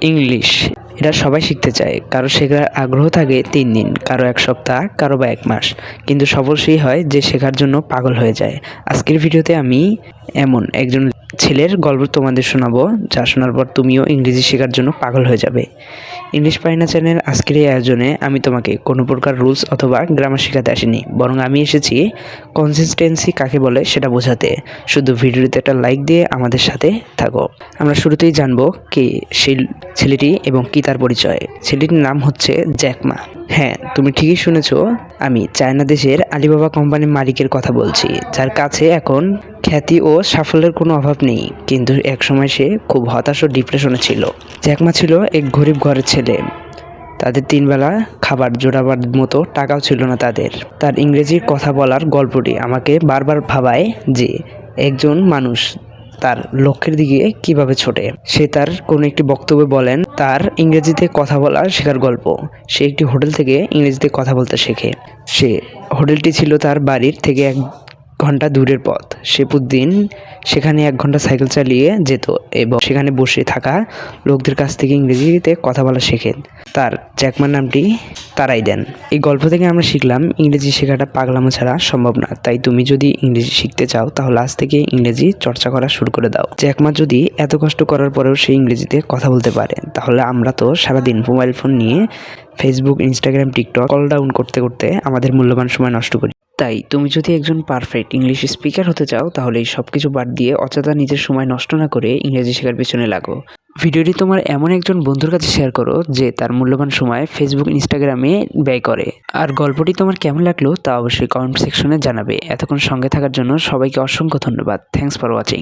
English এটা সবাই শিখতে চায়, কারো শেখার আগ্রহ থাকে 3 দিন, কারো 1 সপ্তাহ, কারো বা 1 মাস, কিন্তু সফল সেই হয় যে শেখার জন্য পাগল হয়ে যায়। আজকের ভিডিওতে আমি এমন একজন ছেলের গল্প তোমাদের শোনাবো, যা শোনার পর তুমিও ইংরেজি শেখার জন্য পাগল হয়ে যাবে। ইংলিশ পারি না চ্যানেল আজকের এই আয়োজনে আমি তোমাকে কোনো প্রকার রুলস অথবা গ্রামার শেখাতে আসিনি, বরং আমি এসেছি কনসিস্টেন্সি কাকে বলে সেটা বোঝাতে। শুধু ভিডিওতে একটা লাইক দিয়ে আমাদের সাথে থাকো। আমরা শুরুতেই জানবো কে সেই ছেলেটি এবং কি তার পরিচয়। ছেলেটির নাম হচ্ছে জ্যাক মা। হ্যাঁ, তুমি ঠিকই শুনেছো, আমি চায়না দেশের আলিবাবা কোম্পানির মালিকের কথা বলছি, যার কাছে এখন খ্যাতি ও সাফল্যের কোনো অভাব নেই। কিন্তু একসময় সে খুব হতাশ ও ডিপ্রেশনে ছিল। জ্যাক মা ছিল এক গরিব ঘরের ছেলে। তাদের 3 বেলা খাবার জোটাবার মতো টাকাও ছিল না তাদের। তার ইংরেজির কথা বলার গল্পটি আমাকে বারবার ভাবায় যে একজন মানুষ তার লক্ষ্যের দিকে কিভাবে ছোটে। সে তার কোনো একটি বক্তব্যে বলেন তার ইংরেজিতে কথা বলা শেখার গল্প। সে একটি হোটেল থেকে ইংরেজিতে কথা বলতে শেখে। হোটেলটি ছিল তার বাড়ির থেকে 1 ঘন্টা দূরের পথ। সে প্রতিদিন সেখানে 1 ঘন্টা সাইকেল চালিয়ে যেত এবং সেখানে বসে থাকা লোকদের কাছ থেকে ইংরেজিতে কথা বলা শেখেন। তার জ্যাকমার নামটি তারাই দেন। এই গল্প থেকে আমরা শিখলাম ইংরেজি শেখাটা পাগলামো ছাড়া সম্ভব না। তাই তুমি যদি ইংরেজি শিখতে চাও তাহলে আজ থেকে ইংরেজি চর্চা করা শুরু করে দাও। জ্যাকমা যদি এত কষ্ট করার পরেও সে ইংরেজিতে কথা বলতে পারে, তাহলে আমরা তো সারাদিন মোবাইল ফোন নিয়ে Facebook, Instagram, TikTok call down করতে করতে আমাদের মূল্যবান সময় নষ্ট করি। তাই তুমি যদি একজন পারফেক্ট ইংলিশ স্পিকার হতে চাও তাহলে এই সব কিছু বাদ দিয়ে অযথা নিজের সময় নষ্ট না করে ইংরেজি শেখার পেছনে লাগো। ভিডিওটি তোমার এমন একজন বন্ধুর কাছে শেয়ার করো যে তার মূল্যবান সময় ফেসবুক, ইনস্টাগ্রামে ব্যয় করে। আর গল্পটি তোমার কেমন লাগলো তা অবশ্যই কমেন্ট সেকশনে জানাবে। এতক্ষণ সঙ্গে থাকার জন্য সবাইকে অসংখ্য ধন্যবাদ। Thanks for watching.